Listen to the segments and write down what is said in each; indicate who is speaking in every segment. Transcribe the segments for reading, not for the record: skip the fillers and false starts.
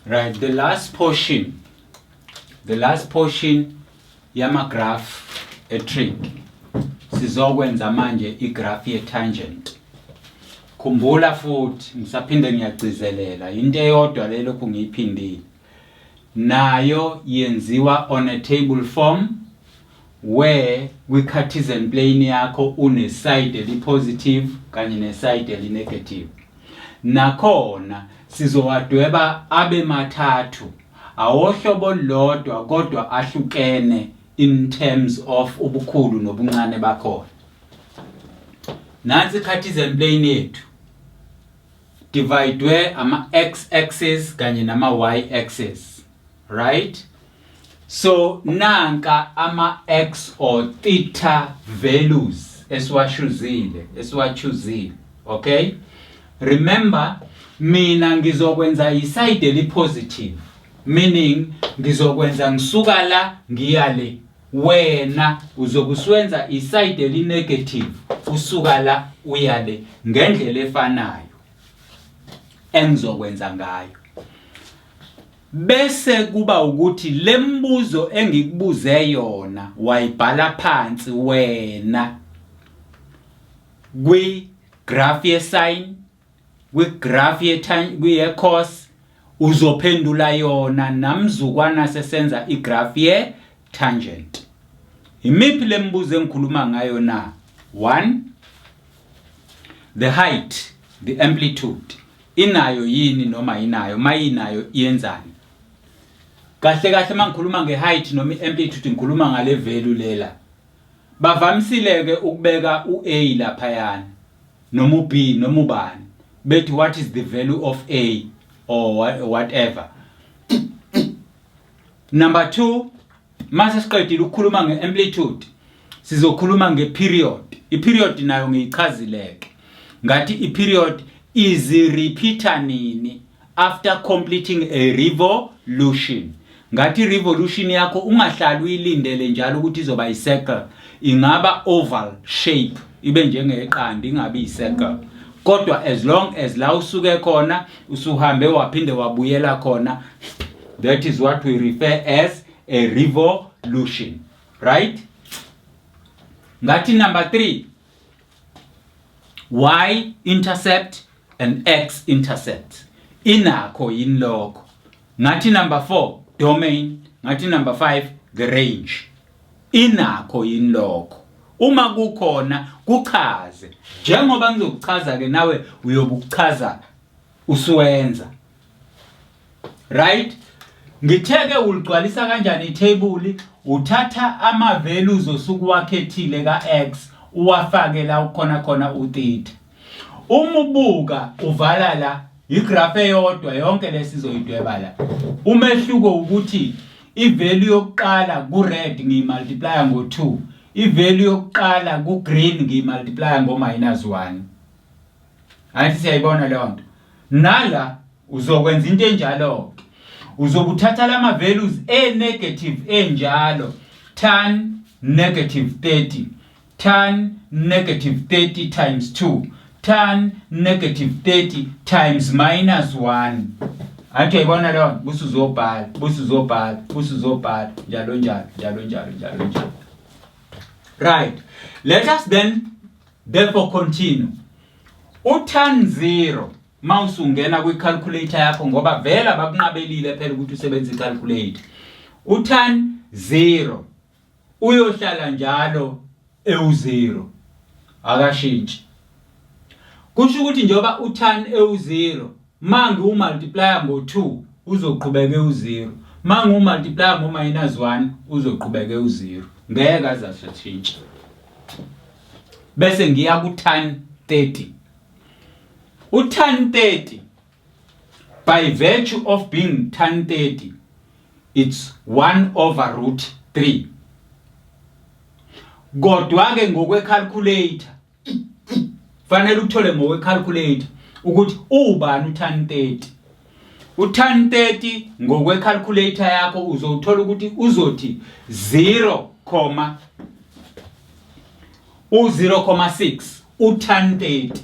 Speaker 1: Right, the last portion yamagraph e-trig sizokwenza manje igraph ye-tangent. Khumbula futhi ngisaphinde ngiyagcizelela into eyodwa le lokhu ngiyiphindile. Nayo yenziwa on a table form where kwi-Cartesian plane yakho une side eli-positive kanye ne-side eli-negative. Nakhona sizowadweba abe mathathu awohlobo lodwa kodwa ahlukene in terms of ubukhulu nobuncane bakhona. Nansi Cartesian plane yethu dividwe ama x axis kanye nama y axis, right? So nanka ama x or theta values esiwachuzile, okay? Remember, mina ngizokwenza iside eli-positive, meaning ngizokwenza ngisuka la ngiyale, wena uzokuswenza iside eli-negative usuka la uyale ngendlela efanayo engizokwenza ngayo. Bese kuba ukuthi lembuzo engikubuze yona wayibhala phansi wena kwi graph ye sine, kwi graph ye cos, uzophendula yona namzukwana sesenza igraph ye tangent. Imiphi lembuzo engikhuluma ngayo na? 1, the height, the amplitude. Inayo yini noma inayo? Mayinayo iyenzani? Kahle kahle mangikhuluma nge-height noma i-amplitude ngikhuluma ngale value lela. Bavamisile ke ukubeka u-A laphayana noma u-B noma ubani. Bethi what is the value of A or whatever. Number 2, mase siqedile ukukhuluma nge-amplitude sizokhuluma nge-period. I-period nayo ngiyichazileke. Ngathi i-period is repeater nini after completing a revolution. Ngathi revolution yakho ungahlali uyilindele njalo ukuthi izoba i-circle, ingaba oval shape, ibe njengeqanda ingabe i-circle. Kodwa as long as la usuke khona usuhambe waphinde wabuyela khona, that is what we refer as a revolution, right? Ngathi number 3, y intercept and x intercept inakho yini lokho. Ngathi number 4, domain. Ngathi number 5, the range inakho yini lokho. Uma kukhona kuchaze, njengoba ngizokuchaza ke nawe uyobuchaza usuwenza, right? Ngitheke uligcwalisa kanjani itable, uthatha ama values osukuwakhethile ka x uwafake la ukhona khona u-theta. Uma ubuka uvala la igraph eyodwa yonke lesizoyidweba la. Umehluko ukuthi ivalue yokuqala ku red ngiyimultiply ngo2, ivalue yokuqala ku green ngiyimultiply ngo -1. Ayithi siyayibona le nto. Nala uzokwenza into enjalo. Uzobuthatha lama values negative enjalo, tan negative 30, tan negative 30 times 2, tan negative 30 times -1. Athi uyayibona le nto, busuzobhala njalo. Right, let us then therefore continue. Tan 0 mawusungena kwi-calculator yakho ngoba vela bakunqabelile phela ukuthi usebenzise i-calculator. Tan 0 uyohlala njalo e0 akashintshi. Kusho ukuthi njoba tan e0 mangi umultiply ngo2 uzoqhubeka e0, mangi umultiply ngo -1 uzoqhubeka e0, ngeke azashintsha. Bese ngiya ku tan 30. Tan 30, by virtue of being tan 30, it's 1/√3. Kodwa ke ngokwe-calculator fanele uthole ngokwe-calculator ukuthi ubani tan 30. Tan 30 ngokwe-calculator yakho uzothola ukuthi uzothi 0,6 tan 30.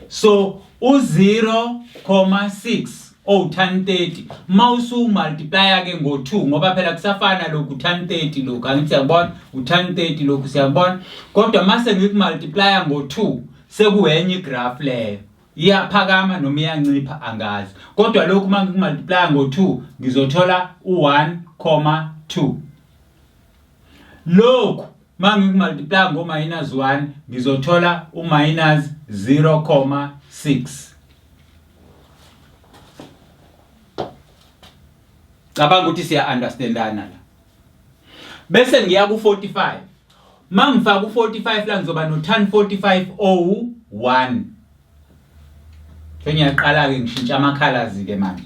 Speaker 1: So 0,6 tan 30 mawusu multiply ke ngo2 ngoba phela kusafana lokhu tan 30 lokhu angithi siyabona tan 30 lokhu siyabona kodwa mase ngikumultiply ngo2 sekuyenye igraph leyo iyaphakama noma iyancipha angazi kodwa lokhu mangikumultiply ngo2 ngizothola u1,2 lokhu mangikumultiply ngo-1 ngizothola u-0,6 cabanga ukuthi siya understandana la bese ngiya ku45 mangifaka u45 la ngizoba no tan 45 o1 ngiyaqala ke ngishintsha ama colors ke manje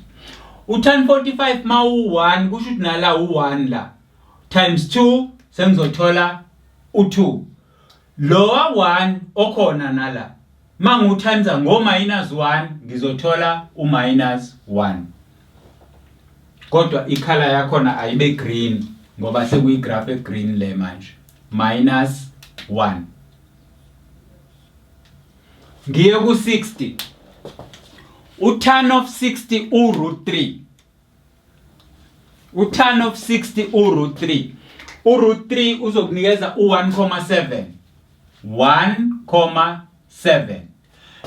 Speaker 1: u-tan 45 mawu1 kusho ukuthi nala u1 la times 2 sengizothola u2 lowa 1 okhona nala manguthanza ngo-1 ngizothola u-1 kodwa ikhala yakhona ayibe green ngoba sekuyigraph egreen le manje -1 ngiye ku60 u-tan of 60 u√3 u-tan of 60 u√3 u√3 uzokunikeza u1,7 1,7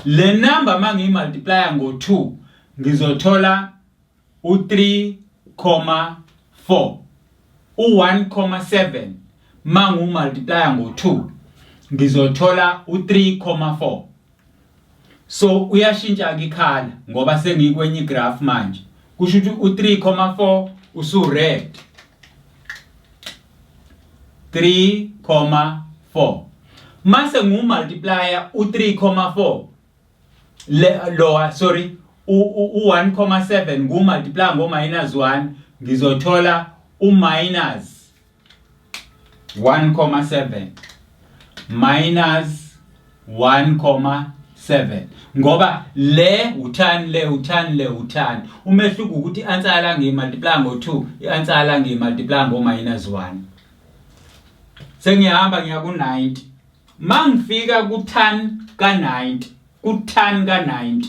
Speaker 1: le number mangiyimultiply ngo2 ngizothola u3,4 u1,7 mangumultiply ngo2 ngizothola u3,4 so uyashintsha ke ikhala ngoba sengikwenye igraph manje kusho ukuthi u3,4 usu red 3,4 mase ngumultiplier u3,4 u1,7 ngumultiply ngo-1 ngizothola u-1,7 -1,7 ngoba le utan umehluko ukuthi i-answer la ngiyimultiply ngo2 i-answer la ngiyimultiply ngo-1 sengiyahamba ngiya ku90 mangifika ku-tan ka90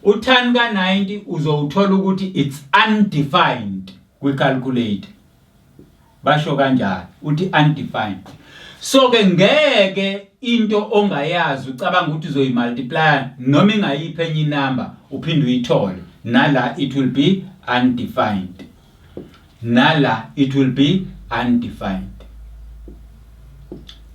Speaker 1: u-tan ka90 uzowuthola ukuthi it's undefined kwi-calculator basho kanjalo uthi undefined so ke ngeke into ongayazi ucabanga ukuthi uzoyimultiply noma ingayiphi enye number uphinde uyithole nala it will be undefined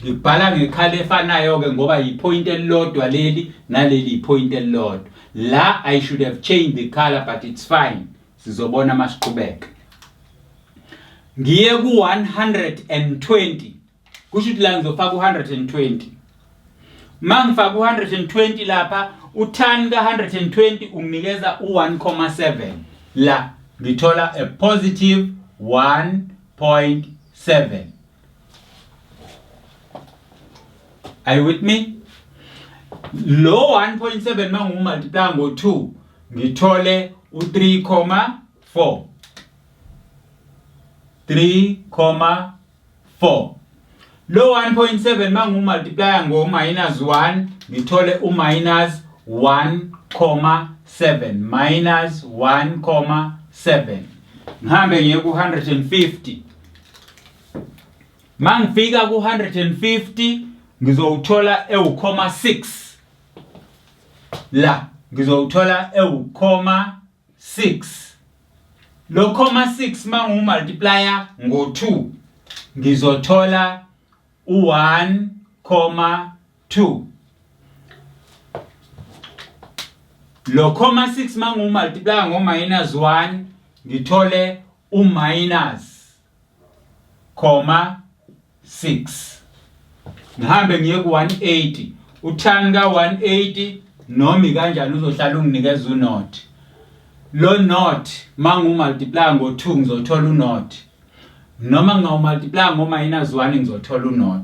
Speaker 1: ngibhala ngekhala efanayo ke ngoba yipoint elilodwa leli naleli yipoint elilodwa la I should have changed the color but it's fine sizobona masiqhubeka ngiye ku120 kusho ukuthi la ngizofaka u120 mangifaka u120 lapha utan ka120 unginikeza u1,7 la ngithola a positive 1.7 are you with me lo 1.7 mangumultiply ngo2 ngithole u3,4 lo 1.7 mangumultiply ngo-1 ngithole u-1,7 -1,7 ngihambe ngiye ku150 mangifika ku150 ngizowuthola ewu-6 la ngizowuthola ewu-6 lo 6 mangumultiplier ngo2 ngizothola u1,2 lo 6 mangumultiplier ngo-1 ngithole u-6 ngihambe ngiye ku180 utan ka180 noma kanjani uzohlala unginikeza u-0 lo 0 mangumultiply ngo2 ngizothola u-0 noma ngawumultiply ngo-1 ngizothola u-0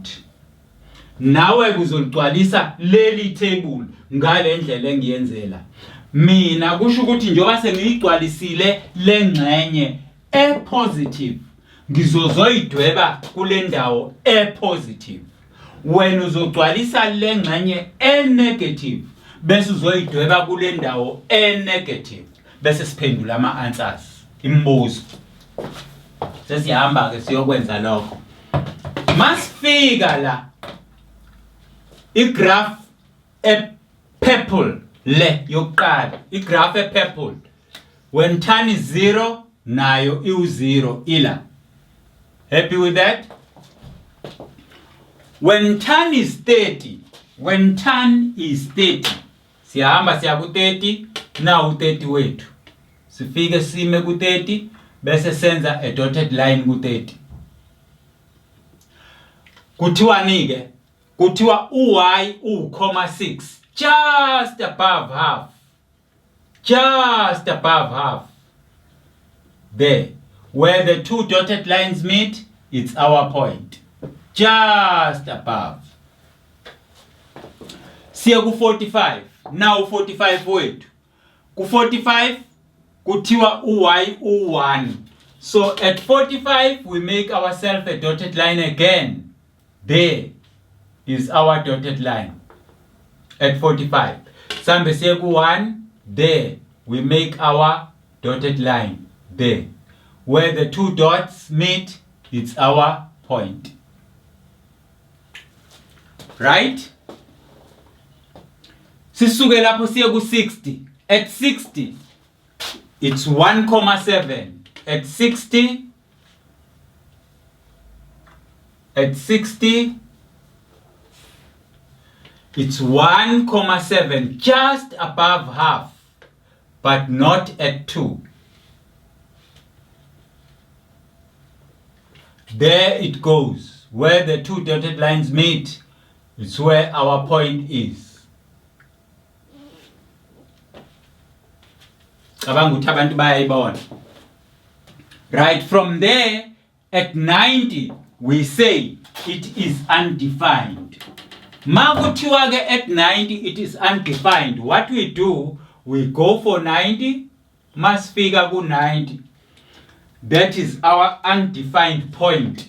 Speaker 1: nawe kuzoligcwalisa leli table ngale ndlela engiyenzela mina kusho ukuthi njengoba sengiyigcwalisile lengxenye e-positive ngizozoyidweba kule ndawo e-positive wena uzogcwalisa lengxenye e-negative bese uzoyidweba kule ndawo e-negative bese siphendula ama-answers imibuzo. Sesiyahamba ke siyokwenza lokho. Masifika la igraph e-purple le yokuqala, igraph e-purple when tan is 0 nayo i-0 ila. Happy with that? When tan is 30, when tan is 30, siyahamba siya ku-30, now u-30 wethu. Sifike sime ku-30, bese senza a dotted line ku-30. Kuthiwani ke? Kuthiwa u-y u-6, just above half. Just above half. There, where the two dotted lines meet, it's our point. Just above. Siya ku-45. Now 45 wethu. Ku-45 kuthiwa u-y u-1. So at 45 we make ourselves a dotted line again. There is our dotted line. At 45. Sambe siya ku-1. There we make our dotted line. There. Where the two dots meet, it's our point. Right? Sisuke lapho siya ku-60. At 60, it's 1,7. At 60, it's 1,7, just above half, but not at 2. There it goes. Where the two dotted lines meet, it's where our point is. Right from there, at 90, we say it is undefined. Makuthiwa at 90, it is undefined. What we do, we go for 90, must figure ku 90. That is our undefined point.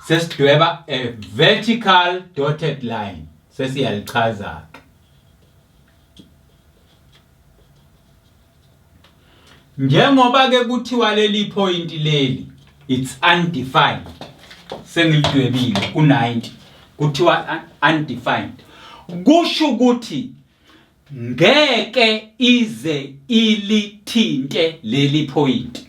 Speaker 1: Sesidweba a vertical dotted line. Sesiyalichaza. Njengoba ke kuthiwa leli point leli, it's undefined. Sengilidwebile ku 90. Kuthiwa undefined. Kusho ukuthi ngeke ize ilithinte leli point.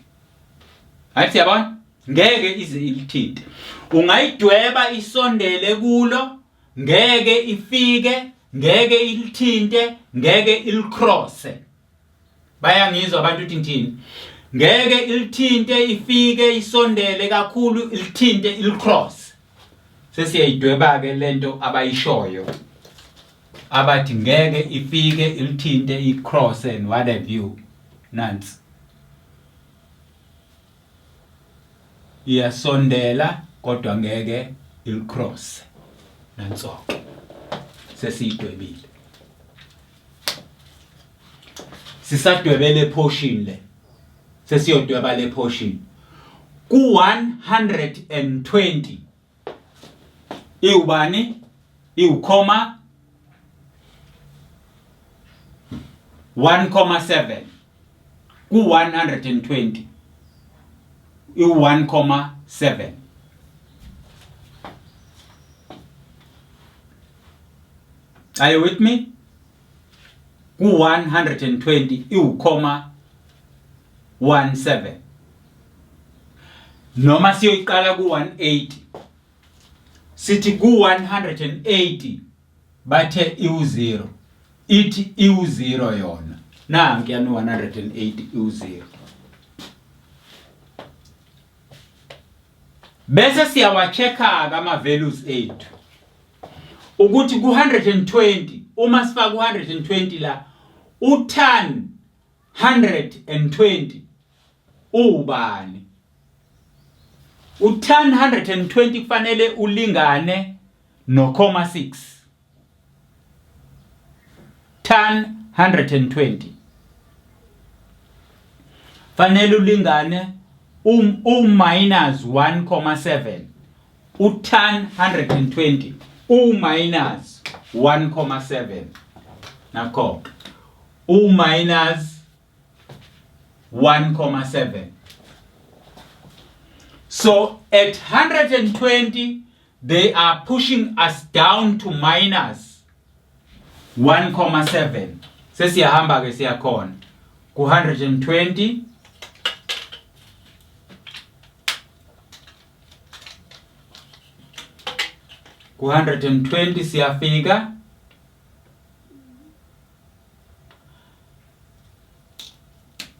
Speaker 1: Athi yabona? Ngeke ize ilithinte. Ungayidweba isondele kulo, ngeke ifike, ngeke ilithinte, ngeke ilicrosse. Bayangizwa abantu uthi ngithini? Ngeke ilithinte ifike isondele kakhulu, ilithinte ilicross. Sesiyayidweba ke lento abayishoyo. Abathi ngeke ifike ilithinte icross and what have you. Nansi. Iyasondela kodwa ngeke ilicross. Nansoko. Sesiyidwebile. Sisadwebele portion le. Sesiyodweba le portion. Ku 120. Iubani? Iukhoma 1,7. Ku 120. Iu 1,7. Are you with me? Ku 120 iu,17. Noma siyoyiqala ku 180. Sithi ku 180 bathe iu0. Ithi iu0 yona. Nangi yani 180 iu0. Bese siyawachecka ama values ethu. Ukuthi ku 120 uma sifaka ku 120 la u-tan 120 ubani? U-tan 120 kufanele ulingane no 0.6. Tan 120 fanele ulingane minus 1,7. U-tan 120 minus 1,7. Nakho minus 1,7. So at 120, they are pushing us down to minus 1,7. Sesiyahamba ke siyakhona ku 120 ku 120 siyafika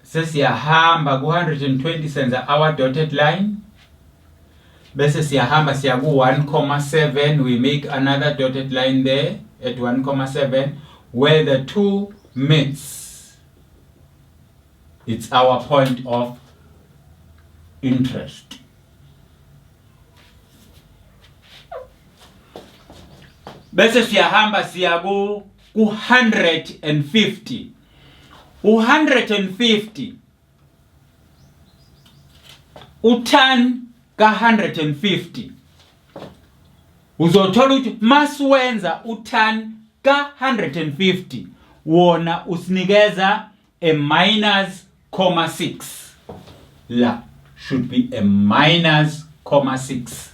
Speaker 1: sesiyahamba ku 120 senza our dotted line bese siyahamba siya ku 1,7. We make another dotted line there at 1,7 where the two meets. It's our point of interest. Bese siyahamba siya ku 150. 150 utan ka 150 uzothola ukuthi masiwenza utan ka 150 wona usinikeza a minus 0.6. La should be a minus 0.6.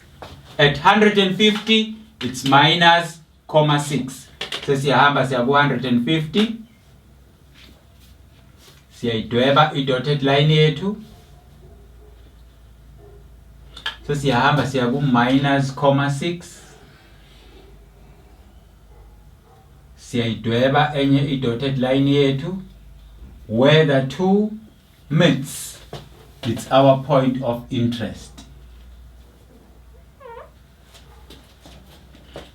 Speaker 1: At 150 it's minus 0.6. Sesiyahamba siya ku 150 siyayidweba i-dotted line yethu. So siyahamba siya ku minus 0.6. Siyayidweba enye i-dotted line yethu where the two meets. It's our point of interest.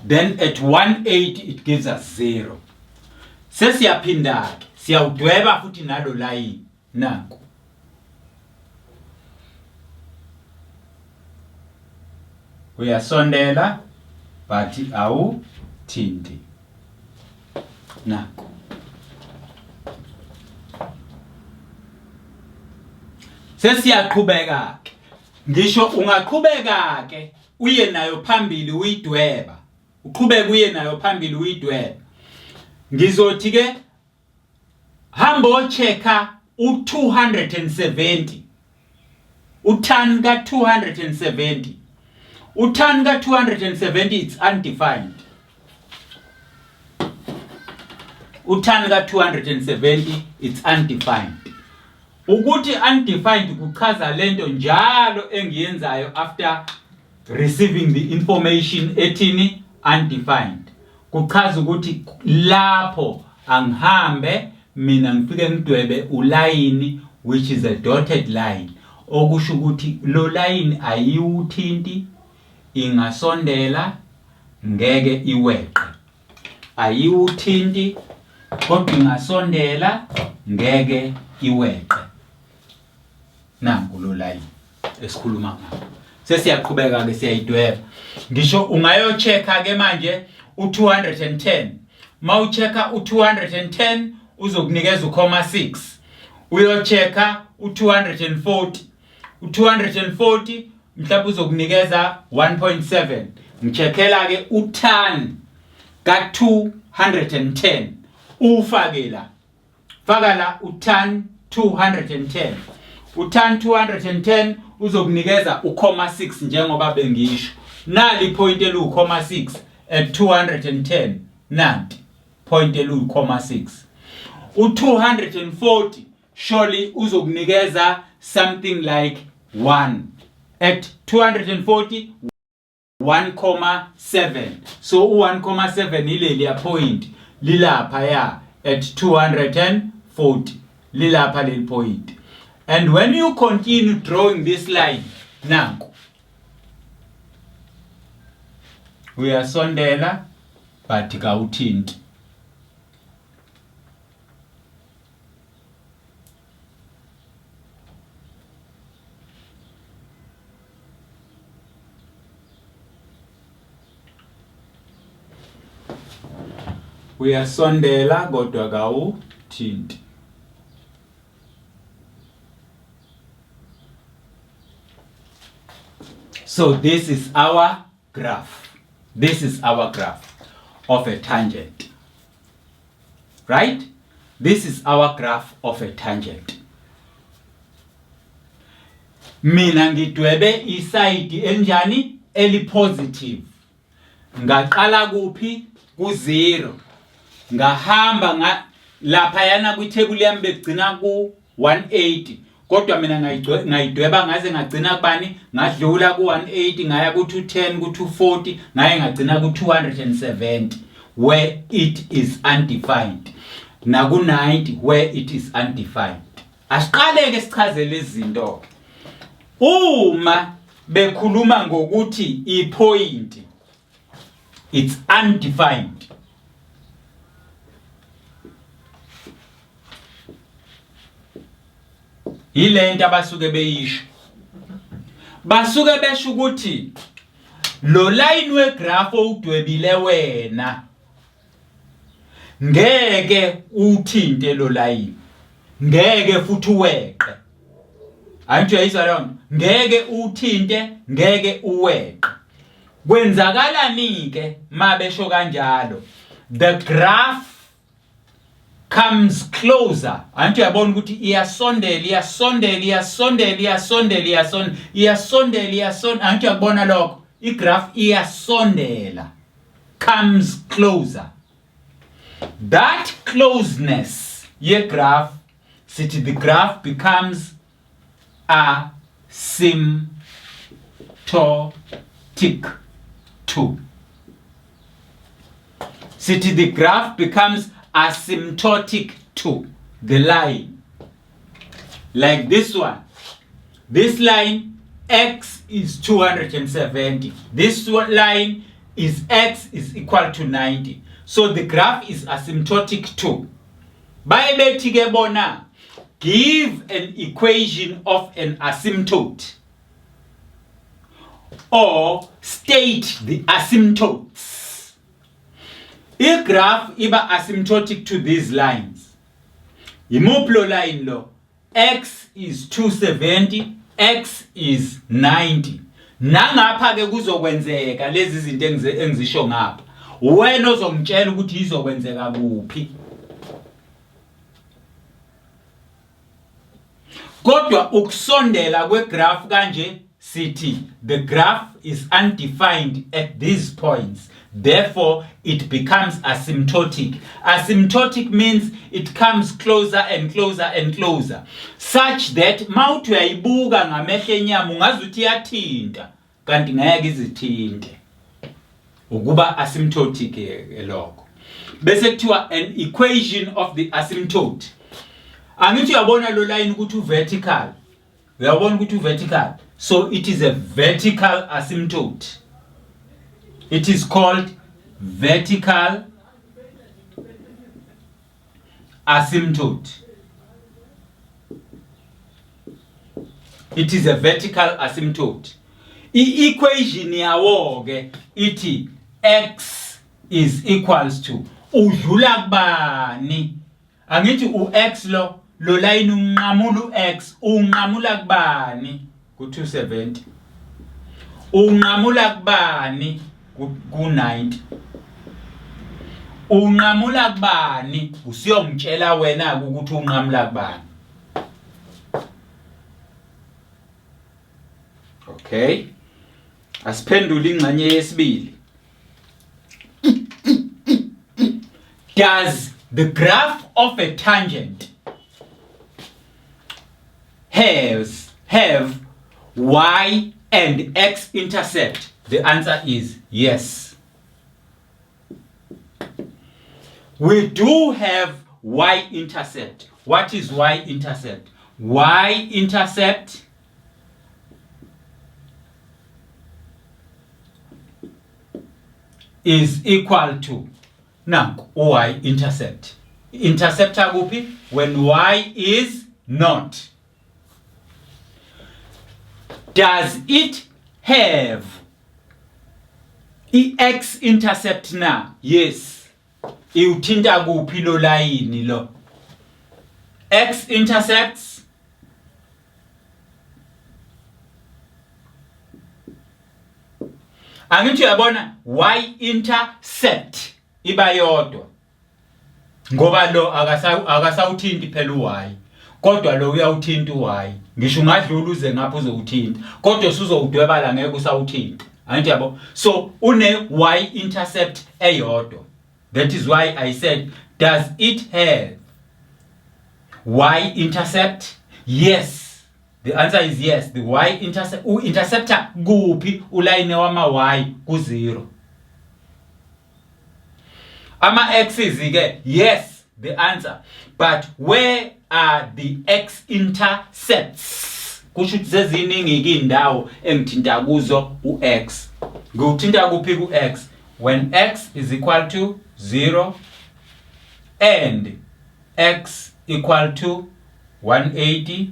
Speaker 1: Then at 180 it gives us 0. Sesiyaphinda siyawudweba futhi nalo line nanku. Uyasondela but awuthinti nanku. Sesiyaqhubeka ke. Ngisho ungaqhubeka ke uye nayo phambili uyidweba. Uqhubeka uye nayo phambili uyidweba. Ngizothi ke hamba ochecka u270. Utan ka 270. Utan ka 270 it's undefined. Utan ka 270 it's undefined. Ukuthi undefined kuchaza lento njalo engiyenzayo after receiving the information ethini undefined. Kuchaza ukuthi lapho angihambe mina ngifike ngidwebe ulayini which is a dotted line. Okusho ukuthi lo line ayiwuthinti ingasondela ngeke iweqe. Ayiwuthinti kodwa ingasondela ngeke iweqe. Nanku lo line esikhuluma ngayo. Sesiyaqhubeka ke siyayidweba. Ngisho ungayochecka ke manje u210. Mawuchecka u210 uzokunikeza u,6. Uyochecka u240. U240 mhlawumbe uzokunikeza 1.7. Ngicheckela ke utan ka 210. Ufake la. Faka la utan 210. Utan 210 uzokunikeza u,6 njengoba bengisho. Nali point elu,6 at 210. Nanti point elu,6. U240 surely uzokunikeza something like 1 at 240 1.7. So u1.7 ileli ya point lilapha ya at 240 lilapha leli point. And when you continue drawing this line nanku uyasondela but kawuthinti. Uyasondela kodwa kawuthinti. So this is our graph. This is our graph of a tangent. Right? This is our graph of a tangent. mina ngidwebe iside enjani elipositive. Ngaqala kuphi ku0 ngahamba lapha yana kwithebuli yami begcina ku 180 kodwa mina ngayidweba ngaze ngagcina kubani ngadlula ku 180 ngaya ku 210 ku 240 ngaye ngagcina ku 270 where it is undefined na ku 90 where it is undefined. Asiqale ke sichazele izinto ke. Uma bekhuluma ngokuthi ipoint it's undefined. Yilento abasuke beyisho. Basuke besho ukuthi lo line wegraph udwebile wena ngeke uthinte lo line. Ngeke futhi uweqe. Anjwe izalona ngeke uthinte ngeke uweqe. Kwenzakalani ke mabesho kanjalo? The graph comes closer. Antu yabona ukuthi iyasondela. Antu yakubona lokho. I-graph iyasondela. Comes closer. That closeness ye-graph, sithi the graph becomes asymptotic too. Sithi the graph becomes asymptotic to the line. Like this one. This line x is 270. This line is x is equal to 90. So the graph is asymptotic to. Bayebethi ke bona, give an equation of an asymptote or state the asymptotes. If graph iba asymptotic to these lines, imuplo line lo, x is 270, x is 90. Nangapha ke kuzokwenzeka lezi zinto engizisho ngapha. Wena ozongitshela ukuthi izokwenzeka kuphi. Kodwa ukusondela kwegraph kanje sithi the graph is undefined at these points. Therefore, it becomes asymptotic. Asymptotic means it comes closer and closer and closer. Such that mawuthi uyayibuka ngamehlo enyama ungazuthi iyathinta kanti ngeke izithinte. Ukuba asymptotic lokho. Bese kuthiwa an equation of the asymptote. Angithi uyabona lo line ukuthi vertical. Uyabona ukuthi vertical. So it is a vertical asymptote. It is called vertical asymptote. It is a vertical asymptote. Equation yawo ke ithi x is equals to udlula kubani. Angithi u-x lo line unqamula u-x unqamula kubani ku 270. Unqamula kubani ku 90. Unqamula kubani usiyomtshela wena ukuthi unqamula kubani. Okay, asiphendule ingxenye yesibili. Does the graph of a tangent have y and x intercept? The answer is yes. We do have y-intercept. What is y-intercept? Y-intercept is equal to now y-intercept. Interceptor kuphi when y is not. Does it have x-intercept na? Yes. Iwuthinta kuphi lo line lo? X-intercepts angithi uyabona y-intercept iba yodwa ngoba lo akasawuthinti phela u-y kodwa lo uyawuthinta y. Ngisho ungadlula uze ngapha uzowuthinta kodwa usuzowudweba la ngeke usawuthinta. Angithi yabo? So une y intercept eyodwa. That is why I said, does it have y intercept? Yes. The answer is yes. The y intercept interceptor kuphi uline wama y ku0. Ama x's ke yes, the answer. But where are the x intercepts? Kusho ukuthi seziningi indawo engithinta kuzo ux. Nguthinta kuphi kux? When x is equal to 0 and x equal to 180.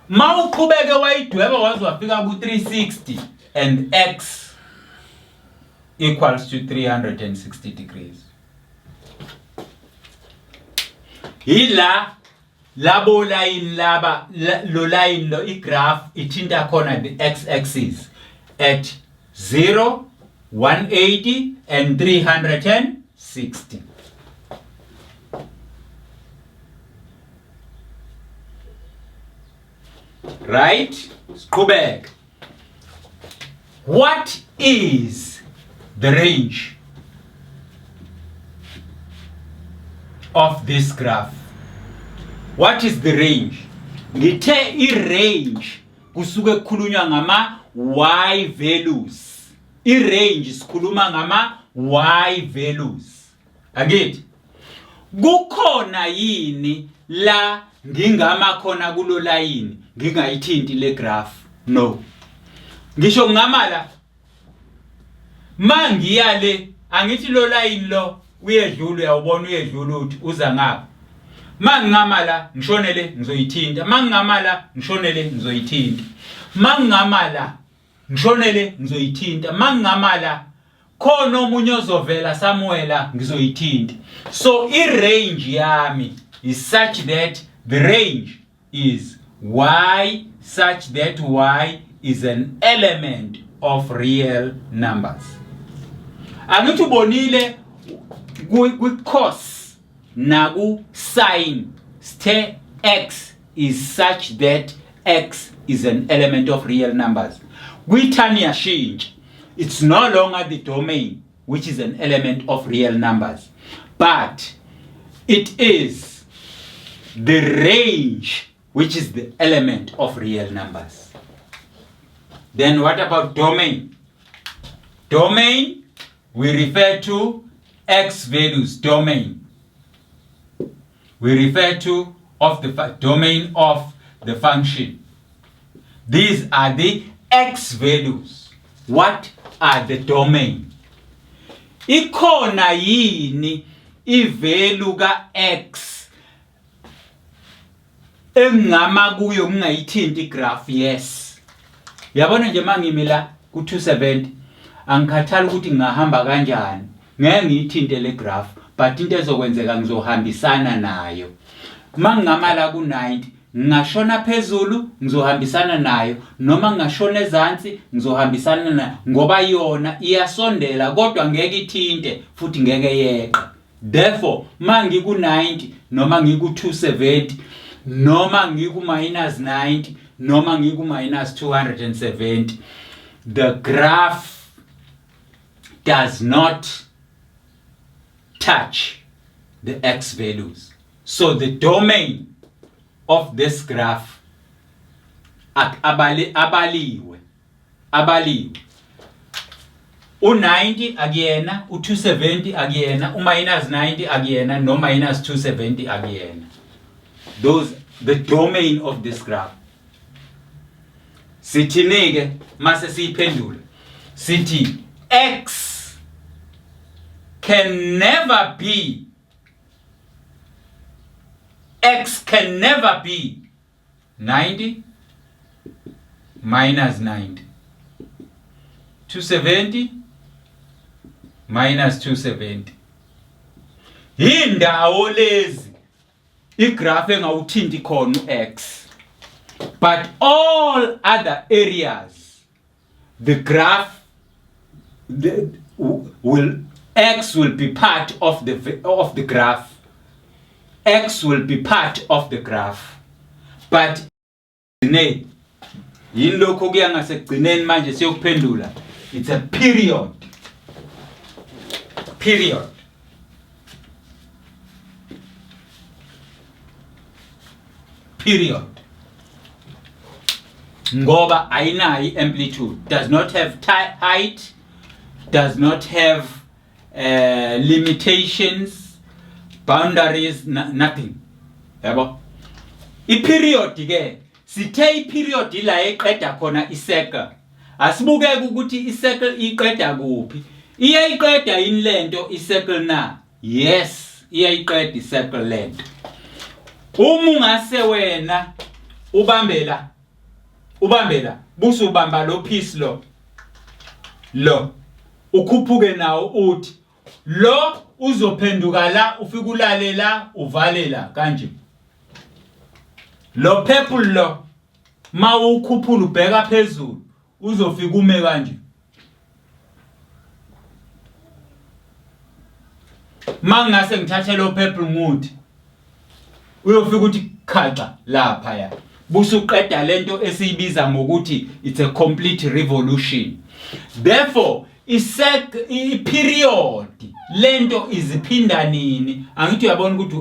Speaker 1: Mawuqhubeke wayidweba waze wafika ku360 and x equals to 360 degrees. Hila labo line laba lo line lo igraph ithinta khona the x axis at 0, 180 and 360. Right? Siqhubeke. What is the range of this graph? What is the range? Ngithe i-range kusuke kukhulunywa ngama y values. I-range sikhuluma ngama y values. Akithi? Kukhona yini la ngingama khona kulo line ngingayithinti le graph? No. Ngisho ngamala mangiyale angithi lo line lo uyedlula uyawubona uyedlula uthi uza ngapha. Mangingamala ngishonele ngizoyithinta. Mangingamala ngishonele ngizoyithinta. Mangingamala ngishonele ngizoyithinta. Mangingamala khona omunye ozovela Samuela ngizoyithinta. So i-range yami is such that the range is y such that y is an element of real numbers. Angithi ubonile ku-cos na ku-sin stay x is such that x is an element of real numbers. Kwi-turn yashintsha. It's no longer the domain which is an element of real numbers, but it is the range which is the element of real numbers. Then what about domain? Domain, we refer to x values. Domain, we refer to of the domain of the function. These are the x values. What are the domain? Ikhona yini i-value ka x engama kuyo ngingayithinti igraph? Yes. Yabona nje mangimila ku270 angikhathali ukuthi ngahamba kanjani ngeke ngiyithinte le graph, but into ezokwenzeka ngizohambisana nayo. Mangingamala ku90 ngashona phezulu ngizohambisana nayo, noma ngashona ezantsi ngizohambisana nayo, ngoba yona iyasondela kodwa ngeke ithinte futhi ngeke yeqe. Therefore mangiku90 noma ngiku270 noma ngiku-90 noma ngiku-270, the graph does not touch the x values. So the domain of this graph abaliwe. U90 akuyena, u270 akuyena, u-90 akuyena, no -270 akuyena. Those the domain of this graph. Sithinike mase siyiphendula sithi x can never be x can never be 90 minus 90, 270 minus 270. Indawo lezi igraph engawuthinti khona x, but all other areas the graph x will be part of the graph. X will be part of the graph. But yini lokho kuya ngasekugcineni manje siyokuphendula. It's a period. Period. Period. Ngoba ayinayi amplitude, does not have height, does not have limitations, boundaries, nothing. Yabo? I-period ke sithe i-period ila eqeda khona i-circle. Asibukeke ukuthi i-circle iqeda kuphi. Iyayiqeda yini lento i-circle na? Yes, iyayiqeda i-circle lento. Uma ungase wena ubambela busu ubamba lo piece lo ukhuphuke nawo uthi lo uzophenduka la ufika ulale la uvale la kanje. Lo purple lo mawukhuphula ubheka phezulu uzofika ume kanje. Mangase ngithathe lo purple nguthi uyofika uthi khaxa lapha ya. Busuqeda lento esiyibiza ngokuthi it's a complete revolution. Therefore i-period lento iziphinda nini. Angithi uyabona ukuthi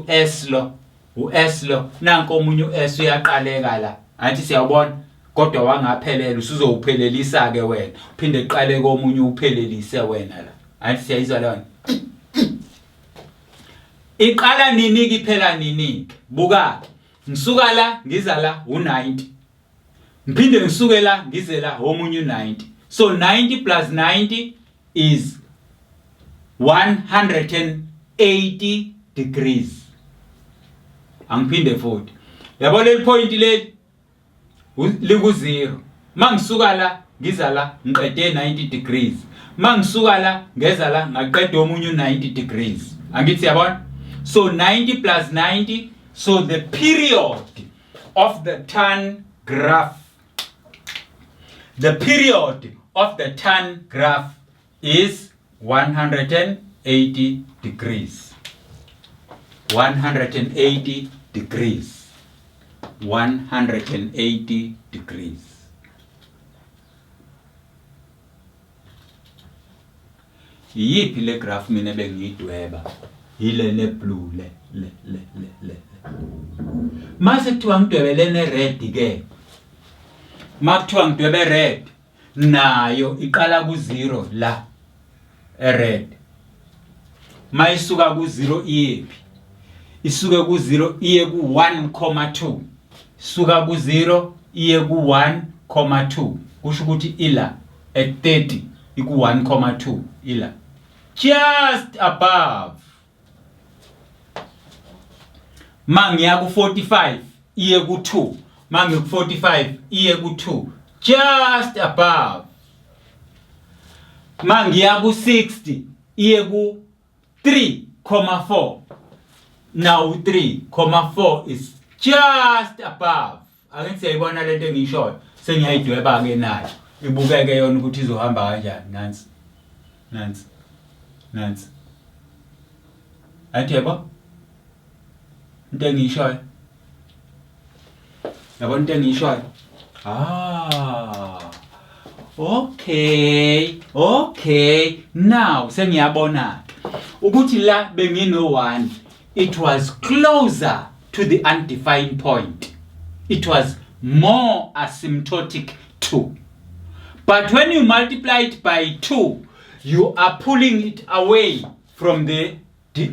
Speaker 1: u-S lo nanko omunye u-S uyaqaleka la. Athi siyabona kodwa wangaphelela usuzowuphelelisa ke wena. Uphinde eqale komunye uphelelise wena la. Athi siyayizwa lona. Iqala nini iphela nini? Buka. Ngisuka la ngiza la u90. Ngiphinde ngisuke la ngize la omunye u90. So 90 plus 90 is 180 degrees. Angiphinde futhi. Yabo le point leli liku 0. Mangisuka la ngiza la ngiqede 90 degrees. Mangisuka la ngeza la ngaqeda omunye u90 degrees. Angithi yabona? So 90 plus 90, so the period of the tan graph, is 180 degrees. 180 degrees. 180 degrees. Yipi le graph mina bengiyidweba? Ile le blue le. Mase kuthiwa ngidwebele ne red ke. Makuthiwa ngidwebe red nayo iqala ku0 la red. Mayisuka ku0 iyepi? Isuke ku0 iye ku1,2. Suka ku0 iye ku1,2. Kusho ukuthi ila at 30 iku1,2 ila. Just above. Mangiya ku45 iye ku2. Mangi ku45 iye ku2. Just above. Mangiya ku60 iye ku3,4. Now 3,4 is just above. Ake siyayibona lento engishoyo. Sengiyayidweba ke nayo. Ibukeke yona ukuthi izohamba kanjani. Nansi. Athi yabo? Into engishoyo. Yabona into engishoyo? Okay. Now sengiyabona ukuthi la bengino 1, it was closer to the undefined point. It was more asymptotic 2. But when you multiply it by 2, you are pulling it away from the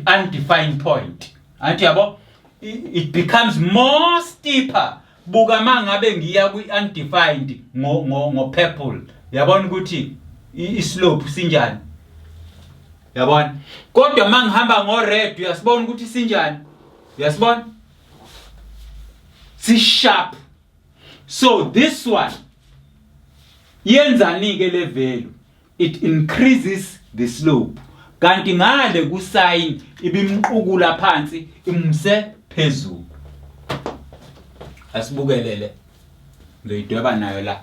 Speaker 1: undefined point. Athi yabo? It becomes more steeper. Buka mangabe ngiya kwi-undefined ngo purple. Yabona ukuthi islope sinjani? Yabona? Kodwa mangihamba ngo red uyasibona ukuthi sinjani? Uyasibona? Si sharp. So this one yenzani ke le value? It increases the slope. Kanti ngale ku sign ibimqukula phansi imse phezulu. Asibukelele. Ngizoyidweba nayo la.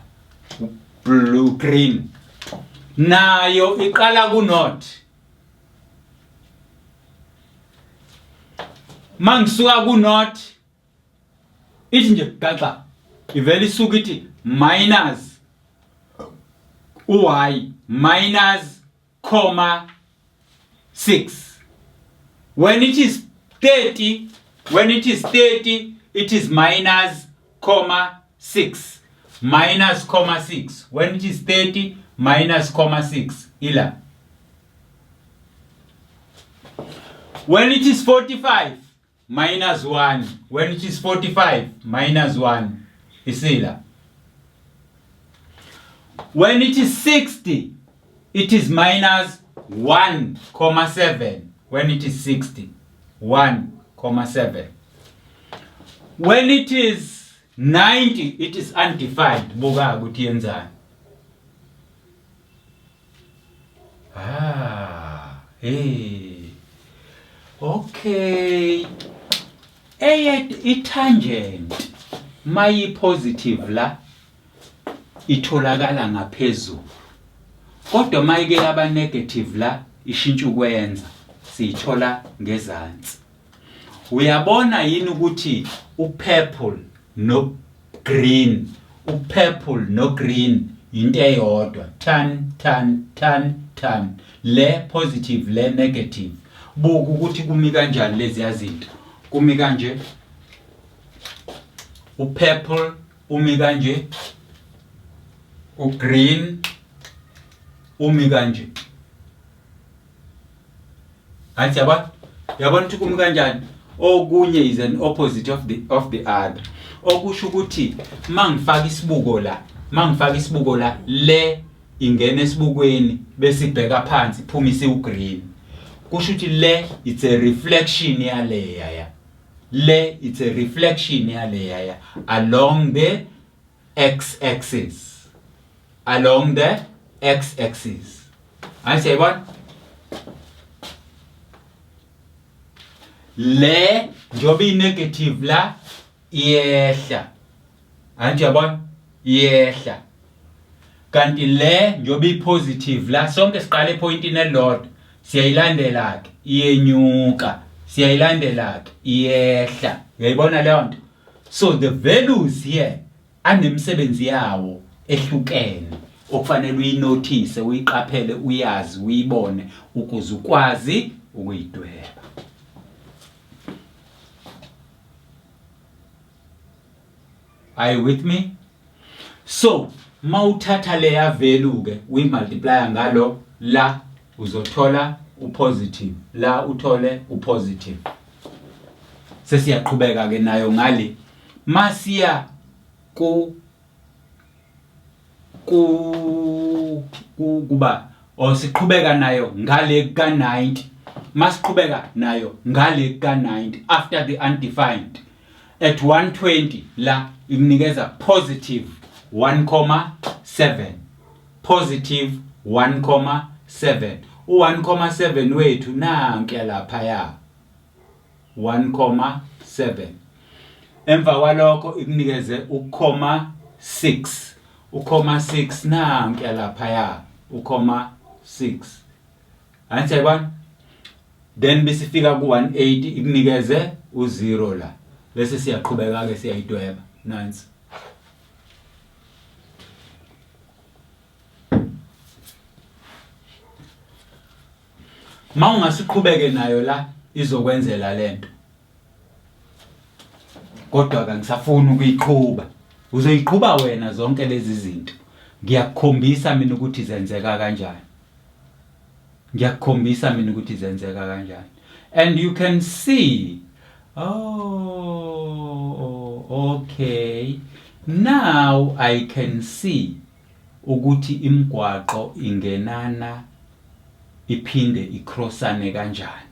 Speaker 1: Blue green. Nayo iqala ku not. mangisuka ku not ithi nje gaxa ivele isuka ithi minus y minus comma 6. When it is 30, it is minus comma 6. Minus comma 6. When it is 30, minus comma 6. Ila. When it is 45, minus 1. When it is 45, minus 1. Isila. When it is 60, it is minus 1 comma 7. When it is 60, 1 comma 7. When it is 90, it is undefined. Buka ukuthi yenzani. Hey. Okay. I-tangent mayi positive la itholakala ngaphezulu. Kodwa mayike yaba negative la ishintsha ukwenza siyithola ngezansi. Uyabona yini ukuthi upurple no green, upurple no green into eyodwa, tan. Le positive le negative. Buka ukuthi kumi kanjani lezi yazinto. Kumi kanje. Upurple umi kanje. Ugreen umi kanje. Athi yabona ukuthi kumi kanjani. Okunye is an opposite of the other. Okusho ukuthi mangifaka isibuko la le ingena esibukweni bese ibheka phansi iphumisa ugreen. Kusho ukuthi le it's a reflection yaleya. Le it's a reflection yaleya along the x-axis. Along the x-axis. Athi yabona le njoba i-negative la iyehla. Anti yabona iyehla. Kanti le njoba i-positive la sonke siqale epointini elilodwa siyayilandela ke iyenyuka. Siyayilandela ke iyehla. Uyayibona leyo nto? So the values here anemsebenzi yawo ehlukene okufanele uyinotice, uyiqaphele, uyazi, uyibone ukuze ukwazi ukuyidweba. Are you with me? So, mawuthatha leya value ke uyimultiply ngalo la uzothola upositive. La uthole upositive. Sesiyaqhubeka ke nayo ngale. Masiya kuba siqhubeka nayo ngale ka 90. Masiqhubeka nayo ngale ka 90 after the undefined. At 120 la imnikeza positive 1,7. Positive 1,7. U1,7 wethu nanke lapha ya 1,7. Emva kwalokho ikunikeze u,6. U,6 nanke lapha ya u,6. Anti yabona? Then bisifika ku 180 ikunikeze u0 la. Bese siyaqhubeka ke siyayidweba nansi. Mawungasiqhubeke nayo la izokwenzela lento. Kodwa ke ngisafuna ukuyiqhubha. Uzoyiqhubha wena zonke lezi zinto. Ngiyakukhombisa mina ukuthi zenzeka kanjani. And you can see, okay. Now I can see ukuthi imigwaqo ingenana iphinde icrossane kanjani.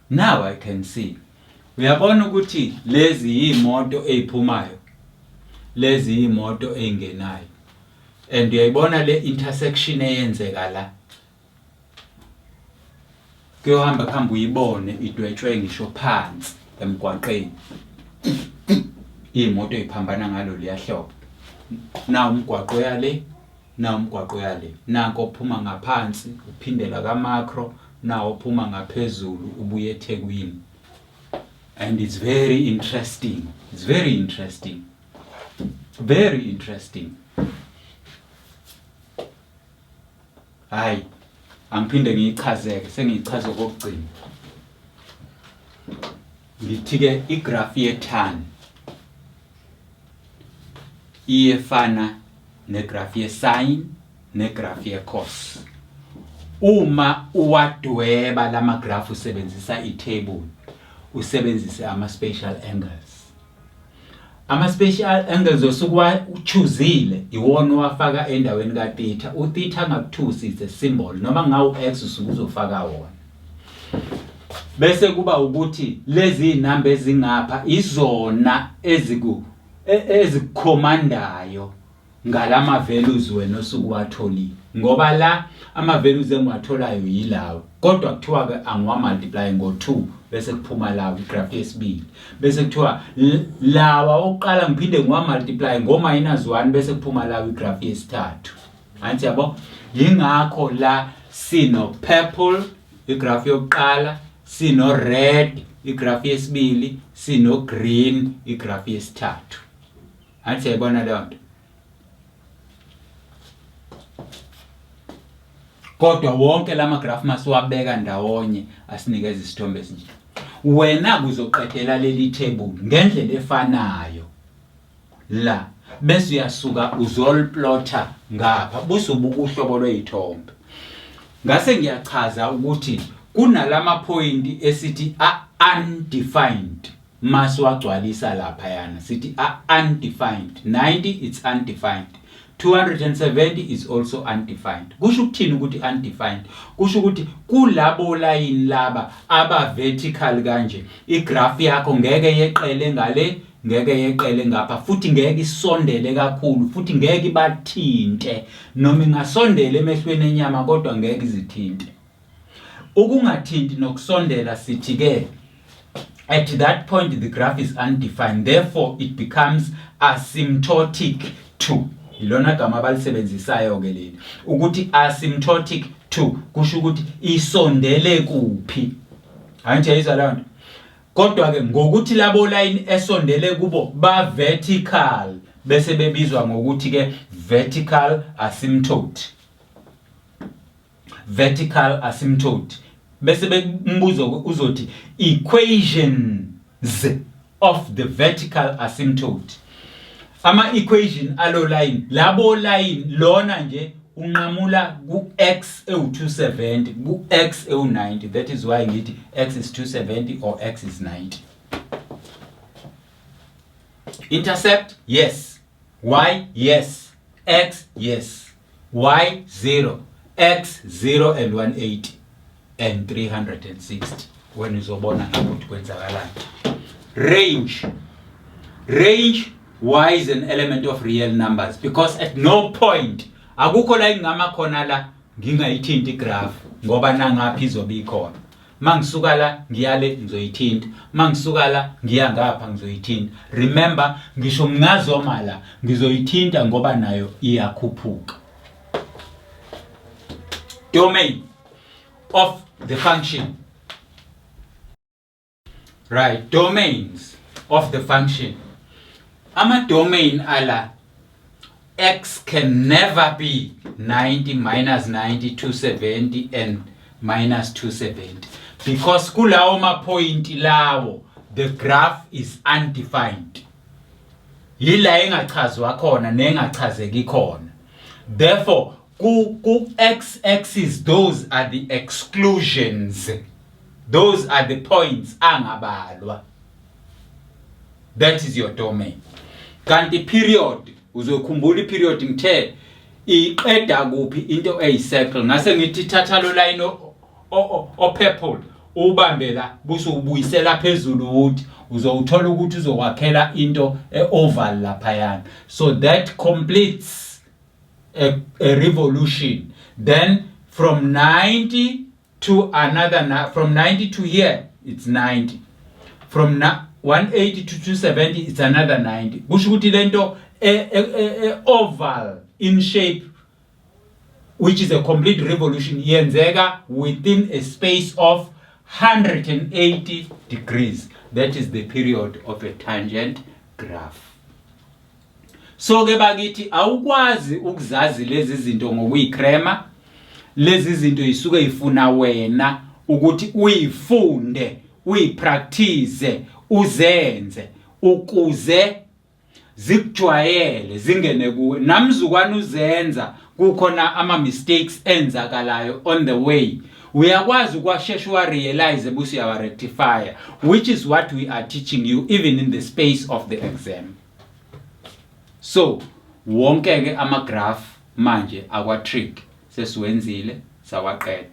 Speaker 1: Now I can see. Uyabona ukuthi lezi imoto eziphumayo. Lezi imoto engenayo. And uyayibona le intersection eyenzeka la. Kuyohamba uyibone idwetshwe ngisho phansi emgwaqeni. Imoto eziphambana ngalo liyahlobo. Na umgwaqo yale, Nanko ophuma ngaphansi uphindela ka macro nawo phuma ngaphezulu ubuye eThekwini. And it's very interesting. It's very interesting. Very interesting. Hayi, angiphinde ngiyichazeke, sengiyichaze kokugcina. Ngithi ke igraph ye-tan iyefana negraph ye-sine negraph ye-cos. Uma uwadweba lama graph usebenzisa i-table, usebenzise ama-spatial angles. Ama-spatial angles osukuwa uchuzile iwona owafaka endaweni ka-theta. U-theta ngakuthusi is a symbol, noma ngawu-x usuke uzofaka wona. Bese kuba ukuthi lezi inamba ezingapha izona ezikhomandayo ngalama values wena osuku watholile, ngoba la ama values engiwatholayo yilawo, kodwa kuthiwa ke angiwa multiply ngo2 bese kuphuma lawo igraph yesibili, bese kuthiwa lawa oqala ngiphinde ngiwa multiply ngo -1 bese kuphuma lawo igraph yesithathu. Anti yabo, yingakho la sino purple igraph yokuqala, sino red igraph yesibili, sino green igraph yesithathu. Anti yabona leyo nto. Kodwa wonke lama graph masiwabeka ndawonye asinikeza isithombe esinje. Wena kuzoqedela leli table ngendlela efanayo la, bese uyasuka uzolplotter ngapha busubuka uhlobo lwezithombe. Ngase ngiyachaza ukuthi kunalama point esithi undefined, masiwagcwalisa lapha yana sithi undefined. 90 it's undefined, 270 is also undefined. Kusho ukuthini ukuthi undefined? Kusho ukuthi kulabo line laba aba vertical kanje igraph yakho ngeke yeqele ngale, ngeke yeqele ngapha, futhi ngeke isondele kakhulu, futhi ngeke ibathinte, noma ingasondela emehlweni enyama kodwa ngeke izithinte. Ukungathinti nokusondela sithi ke at that point the graph is undefined, therefore it becomes asymptotic to. Ilona gama abalisebenzisayo ke leli ukuthi asymptotic to kusho ukuthi isondele kuphi. Anje izalana. Kodwa ke ngokuthi labo line esondele kubo ba vertical bese bebizwa ngokuthi ke vertical asymptote. Vertical asymptote. Bese bembuzo uzothi equations of the vertical asymptote. Ama equation alo line labo line lona nje unqamula ku x ewu270 ku x ewu90. That is why ngithi x is 270 or x is 90. Intercept, yes. Y, yes. X, yes. Y 0, x 0 and 180 and 360. When uzobona ukuthi kwenzakalani. Range y is an element of real numbers, because at no point akukho la ingama khona la ngingayithinta igraph ngoba nangaphi izobe ikhona. Mangisuka la ngiyale ngizoyithinta, mangisuka la ngiya ngapha ngizoyithinta. Remember, ngisho ngazoma la ngizoyithinta ngoba nayo iyakhuphuka. Domain of the function. Right, domains of the function. Ama-domain ala x can never be 90, -90, 270 and -270, because kulawo ma-point lawo the graph is undefined. Yila engachazwa khona nengachazeki khona. Therefore, ku x-axis those are the exclusions. Those are the points angabalwa. That is your domain. Kanti period, uzokhumbula period ngithe iqeda kuphi into eyicircle. Ngase ngithi thatha lo line o purple ubambela buso ubuyisela phezulu uthi uzowuthola ukuthi uzokwakhela into eoval lapha yana. So that completes a revolution. Then from 90 to another, from 90 to here it's 90. From 180 to 270 it's another 90. Kusho ukuthi lento oval in shape which is a complete revolution, yenzeka within a space of 180 degrees. That is the period of a tangent graph. So ke bakithi awukwazi ukuzazi lezi zinto ngokuyikrema. Lezi zinto isuke ifuna wena ukuthi uyifunde, uyipractice, uzenze ukuze zikujwayele zingene kuwe. Namzukwana uzenza kukhona ama mistakes enzakalayo on the way. Uyakwazi ukwashesha wa realize bese uyawa rectify, which is what we are teaching you even in the space of the exam. So wonke ke ama graph manje akwa trick sesiwenzile sawaqeda.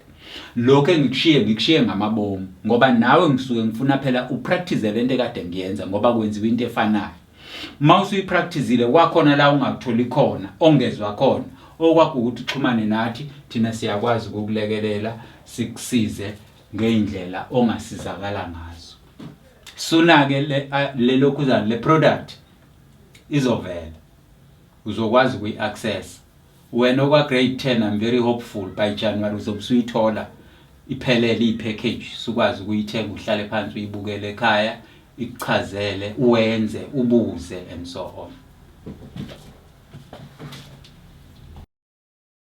Speaker 1: Lokho ngikushiye ngamabomu ngoba nawe ngisuke ngifuna phela upractice lento ekade ngiyenza ngoba kwenziwa into efanayo. Mawusu uyipracticeile kwakhona la ungakutholi khona ongezwa khona okwakho ukuthi uxhumane nathi thina siyakwazi ukukulekelela sikusize ngeindlela ongasizakala ngazo. Suna ke le lokhuzana le product izovela uzokwazi ukuyi-access. Wena okwa grade 10 I'm very hopeful by January uzobusuyithola iphelele ipackage sukwazi ukuyithenga uhlale phansi uyibukele ekhaya ikuchazele uwenze ubuze and so on.